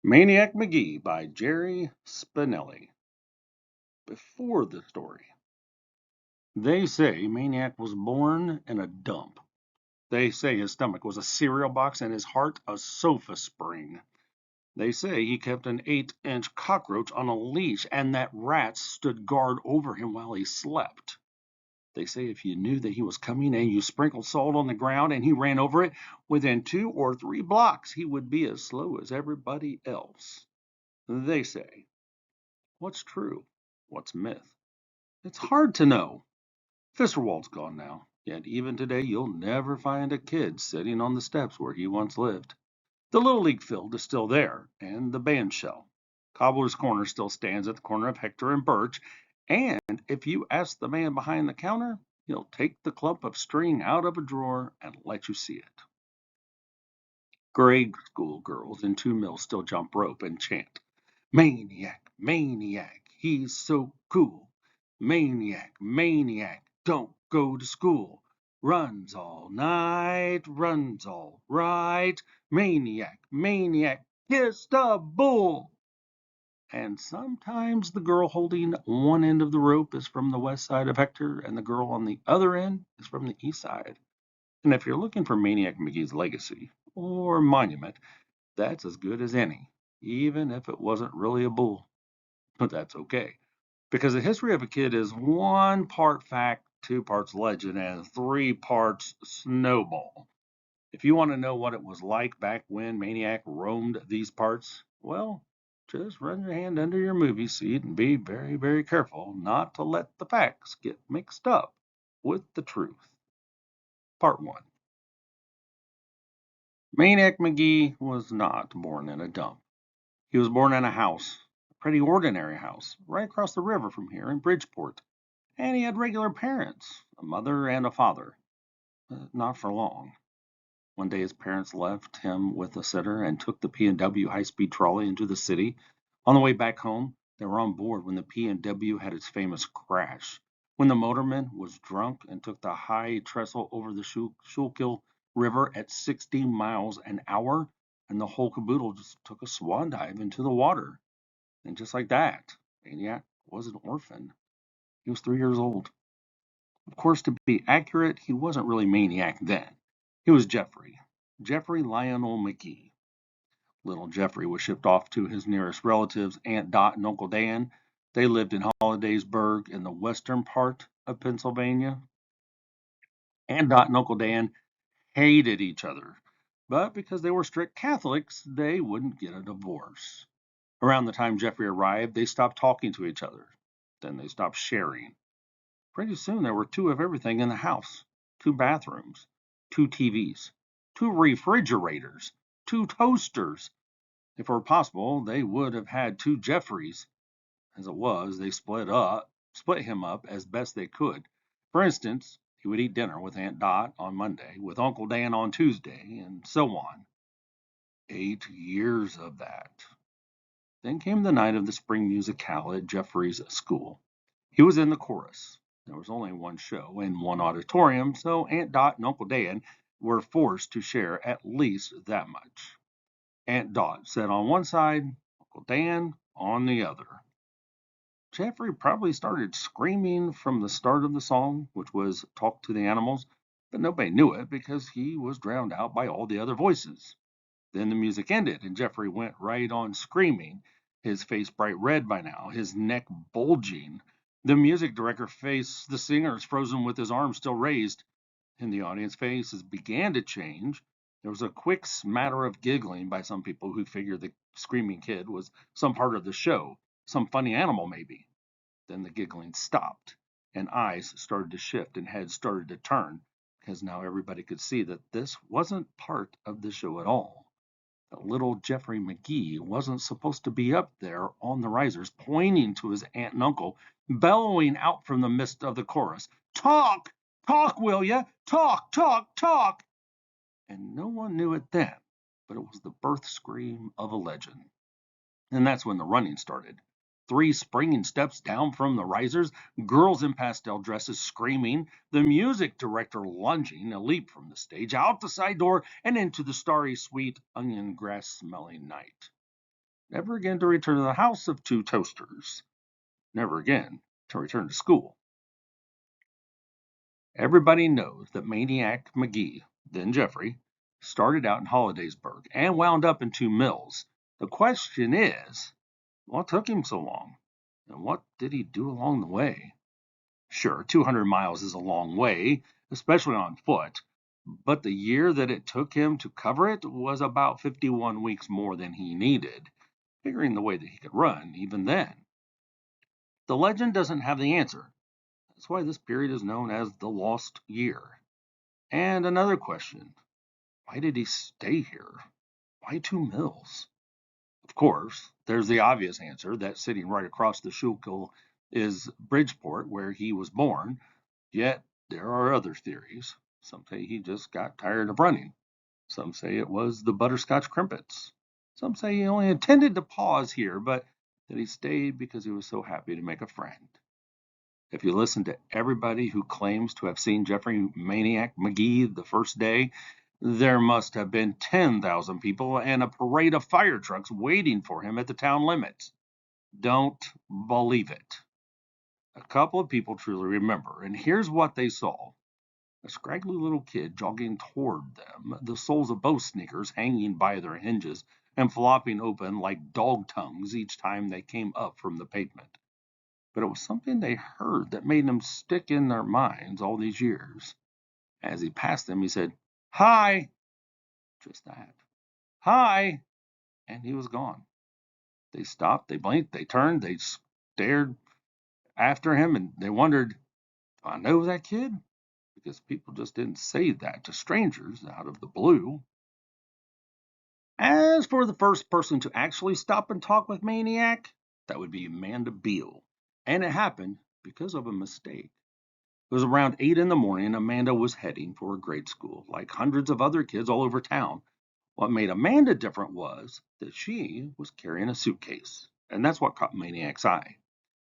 Maniac Magee by Jerry Spinelli. Before the story, they say Maniac was born in a dump. They say his stomach was a cereal box and his heart a sofa spring. They say he kept an 8-inch cockroach on a leash and that rats stood guard over him while he slept. They say if you knew that he was coming and you sprinkled salt on the ground and he ran over it, within 2 or 3 blocks he would be as slow as everybody else. They say, what's true? What's myth? It's hard to know. Fisherwald's gone now, yet even today you'll never find a kid sitting on the steps where he once lived. The Little League field is still there, and the band shell. Cobbler's Corner still stands at the corner of Hector and Birch, and if you ask the man behind the counter, he'll take the clump of string out of a drawer and let you see it. Grade school girls in 2 mills still jump rope and chant, Maniac, maniac, he's so cool. Maniac, maniac, don't go to school. Runs all night, runs all right. Maniac, maniac, kiss the bull. And sometimes the girl holding one end of the rope is from the west side of Hector, and the girl on the other end is from the east side. And if you're looking for Maniac Magee's legacy or monument, that's as good as any, even if it wasn't really a bull. But that's okay, because the history of a kid is 1 part fact, 2 parts legend, and 3 parts snowball. If you want to know what it was like back when Maniac roamed these parts, well, just run your hand under your movie seat and be very, very careful not to let the facts get mixed up with the truth. Part 1. Maniac Magee was not born in a dump. He was born in a house, a pretty ordinary house, right across the river from here in Bridgeport. And he had regular parents, a mother and a father. Not for long. One day his parents left him with a sitter and took the P&W high-speed trolley into the city. On the way back home, they were on board when the P&W had its famous crash. When the motorman was drunk and took the high trestle over the Schuylkill River at 60 miles an hour, and the whole caboodle just took a swan dive into the water. And just like that, Maniac was an orphan. He was 3 years old. Of course, to be accurate, he wasn't really Maniac then. He was Jeffrey Lionel Magee. Little Jeffrey was shipped off to his nearest relatives, Aunt Dot and Uncle Dan. They lived in Hollidaysburg in the western part of Pennsylvania. Aunt Dot and Uncle Dan hated each other, but because they were strict Catholics, they wouldn't get a divorce. Around the time Jeffrey arrived, they stopped talking to each other. Then they stopped sharing. Pretty soon there were 2 of everything in the house: 2 bathrooms, 2 TVs, 2 refrigerators, 2 toasters. If it were possible, they would have had 2 Jeffreys. As it was, they split him up as best they could. For instance, he would eat dinner with Aunt Dot on Monday, with Uncle Dan on Tuesday, and so on. 8 years of that. Then came the night of the spring musicale at Jeffrey's school. He was in the chorus. There was only 1 show in 1 auditorium, so Aunt Dot and Uncle Dan were forced to share at least that much. Aunt Dot sat on one side, Uncle Dan on the other. Jeffrey probably started screaming from the start of the song, which was Talk to the Animals, but nobody knew it because he was drowned out by all the other voices. Then the music ended, and Jeffrey went right on screaming, his face bright red by now, his neck bulging. The music director faced the singers, frozen with his arms still raised, and the audience faces began to change. There was a quick smatter of giggling by some people who figured the screaming kid was some part of the show, some funny animal maybe. Then the giggling stopped, and eyes started to shift and heads started to turn, because now everybody could see that this wasn't part of the show at all. Little Jeffrey Magee wasn't supposed to be up there on the risers, pointing to his aunt and uncle, bellowing out from the midst of the chorus, Talk! Talk, will ya? Talk, talk, talk! And no one knew it then, but it was the birth scream of a legend. And that's when the running started. 3 springing steps down from the risers, girls in pastel dresses screaming, the music director lunging, a leap from the stage, out the side door, and into the starry, sweet, onion grass smelling night. never again to return to the house of two toasters, never again to return to school. Everybody knows that Maniac Magee, then Jeffrey, started out in Hollidaysburg and wound up in Two Mills. The question is, what took him so long? And what did he do along the way? Sure, 200 miles is a long way, especially on foot, but the year that it took him to cover it was about 51 weeks more than he needed, figuring the way that he could run even then. The legend doesn't have the answer. That's why this period is known as the Lost Year. And another question, why did he stay here? Why Two Mills? Of course, there's the obvious answer that sitting right across the Schuylkill is Bridgeport, where he was born. Yet there are other theories. Some say he just got tired of running. Some say it was the butterscotch crimpets. Some say he only intended to pause here, but that he stayed because he was so happy to make a friend. If you listen to everybody who claims to have seen Jeffrey Maniac Magee the first day, there must have been 10,000 people and a parade of fire trucks waiting for him at the town limits. Don't believe it. A couple of people truly remember, and here's what they saw. A scraggly little kid jogging toward them, the soles of both sneakers hanging by their hinges and flopping open like dog tongues each time they came up from the pavement. But it was something they heard that made them stick in their minds all these years. As he passed them, he said, "Hi!" Just that. "Hi!" And he was gone. They stopped, they blinked, they turned, they stared after him, and they wondered, "Do I know that kid?" Because people just didn't say that to strangers out of the blue. As for the first person to actually stop and talk with Maniac, that would be Amanda Beale. And it happened because of a mistake. It was around 8 in the morning. Amanda was heading for a grade school, like hundreds of other kids all over town. What made Amanda different was that she was carrying a suitcase, and that's what caught Maniac's eye.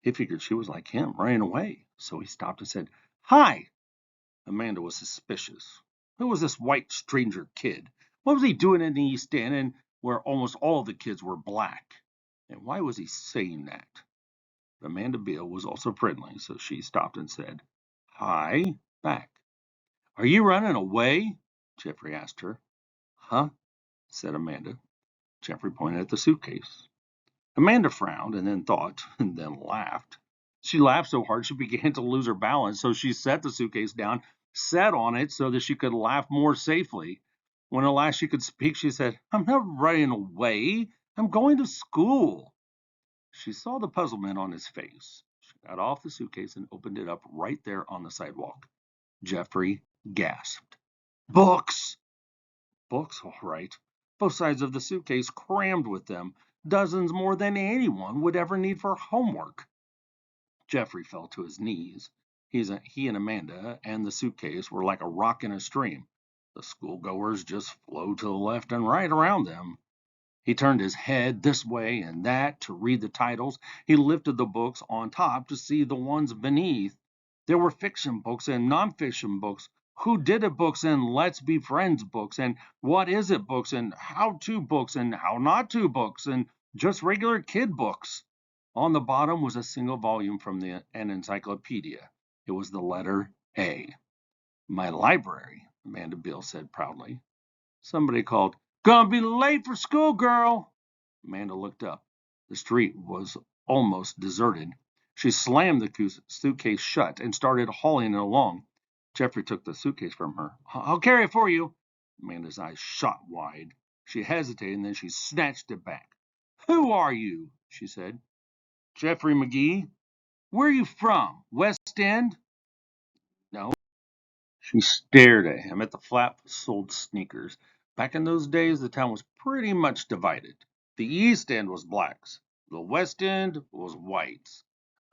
He figured she was like him, running away, so he stopped and said, "Hi." Amanda was suspicious. Who was this white stranger kid? What was he doing in the East End and where almost all the kids were black? And why was he saying that? But Amanda Beale was also friendly, so she stopped and said, "Hi," back. "Are you running away?" Jeffrey asked her. "Huh?" said Amanda. Jeffrey pointed at the suitcase. Amanda frowned and then thought and then laughed. She laughed so hard she began to lose her balance, so she set the suitcase down, sat on it so that she could laugh more safely. When at last she could speak, she said, "I'm not running away. I'm going to school." She saw the puzzlement on his face. She got off the suitcase and opened it up right there on the sidewalk. Jeffrey gasped. "Books!" Books, all right. Both sides of the suitcase crammed with them, dozens more than anyone would ever need for homework. Jeffrey fell to his knees. He and Amanda and the suitcase were like a rock in a stream. The schoolgoers just flowed to the left and right around them. He turned his head this way and that to read the titles. He lifted the books on top to see the ones beneath. There were fiction books and nonfiction books, who did it books and let's be friends books and what is it books and how to books and how not to books and just regular kid books. On the bottom was a single volume from an encyclopedia. It was the letter A. "My library," Amanda Beale said proudly. Somebody called, "Gonna be late for school, girl." Amanda looked up. The street was almost deserted. She slammed the suitcase shut and started hauling it along. Jeffrey took the suitcase from her. "I'll carry it for you." Amanda's eyes shot wide. She hesitated and then she snatched it back. "Who are you?" she said. "Jeffrey Magee." "Where are you from? West End?" "No." She stared at him at the flat-soled sneakers. Back in those days, the town was pretty much divided. The East End was blacks. The West End was whites.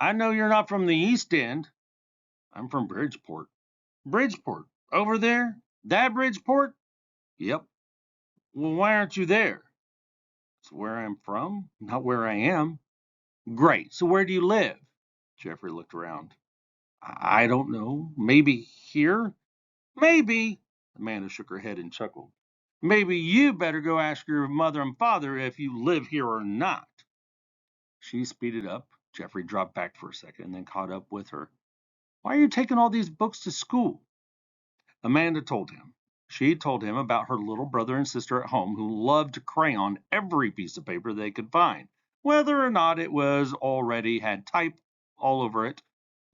"I know you're not from the East End." "I'm from Bridgeport." "Bridgeport? Over there? That Bridgeport?" "Yep." "Well, why aren't you there?" "It's where I'm from, not where I am." "Great. So where do you live?" Jeffrey looked around. "I don't know. Maybe here?" "Maybe." Amanda shook her head and chuckled. Maybe you better go ask your mother and father if you live here or not." She speeded up. Jeffrey dropped back for a second and then caught up with her. "Why are you taking all these books to school?" Amanda told him. She told him about her little brother and sister at home who loved to crayon every piece of paper they could find, whether or not it was already had type all over it,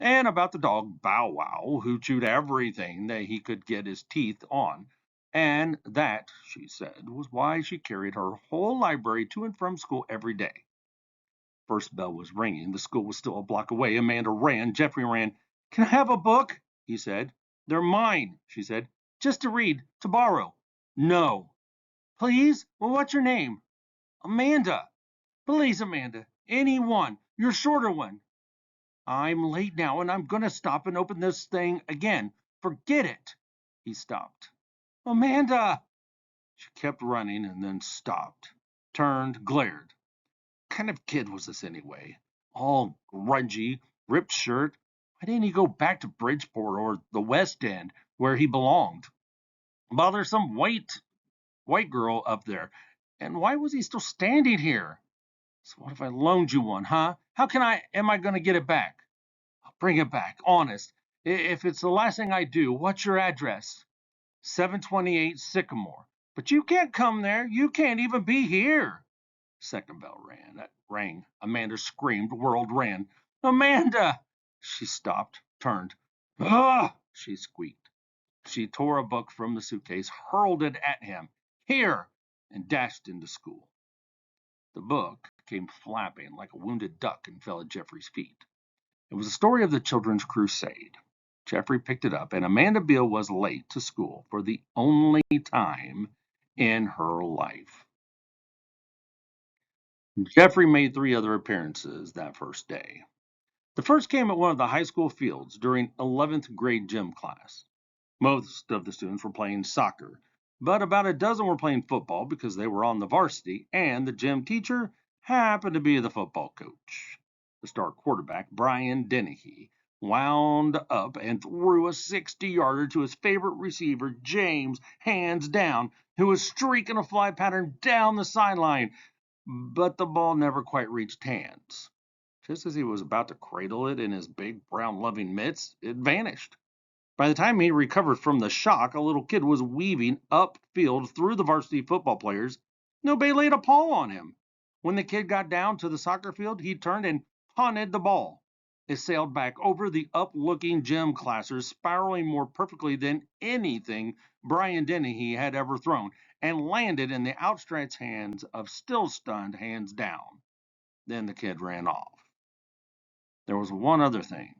and about the dog Bow Wow, who chewed everything that he could get his teeth on. And that, she said, was why she carried her whole library to and from school every day. First bell was ringing. The school was still a block away. Amanda ran. Jeffrey ran. "Can I have a book?" he said. "They're mine," she said. "Just to read, to borrow." "No." "Please? Well, what's your name?" "Amanda." "Please, Amanda. Any one. Your shorter one." "I'm late now, and I'm going to stop and open this thing again. Forget it." He stopped. "Amanda!" She kept running and then stopped, turned, glared. What kind of kid was this anyway? All grungy, ripped shirt. Why didn't he go back to Bridgeport or the West End where he belonged? Well, there's some white girl up there. And why was he still standing here? So what if I loaned you one, huh? Am I going to get it back? I'll bring it back, honest. If it's the last thing I do, what's your address? 728 Sycamore. But you can't come there. You can't even be here. Second bell rang. Amanda screamed, whirled, ran. "Amanda!" She stopped, turned. "Ugh!" she squeaked. She tore a book from the suitcase, hurled it at him. "Here!" and dashed into school. The book came flapping like a wounded duck and fell at Jeffrey's feet. It was a story of the Children's Crusade. Jeffrey picked it up, and Amanda Beale was late to school for the only time in her life. Jeffrey made 3 other appearances that first day. The first came at one of the high school fields during 11th grade gym class. Most of the students were playing soccer, but about a dozen were playing football because they were on the varsity, and the gym teacher happened to be the football coach. The star quarterback, Brian Dennehy, wound up and threw a 60-yarder to his favorite receiver, James, hands down, who was streaking a fly pattern down the sideline, but the ball never quite reached hands. Just as he was about to cradle it in his big brown loving mitts, it vanished. By the time he recovered from the shock, a little kid was weaving upfield through the varsity football players. Nobody laid a paw on him. When the kid got down to the soccer field, he turned and punted the ball. It sailed back over the up-looking gym classers, spiraling more perfectly than anything Brian Dennehy had ever thrown, and landed in the outstretched hands of still stunned hands down. Then the kid ran off. There was one other thing.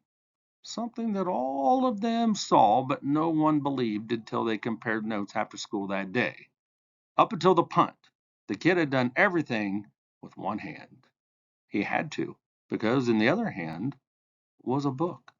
Something that all of them saw, but no one believed until they compared notes after school that day. Up until the punt, the kid had done everything with one hand. He had to, because in the other hand was a book.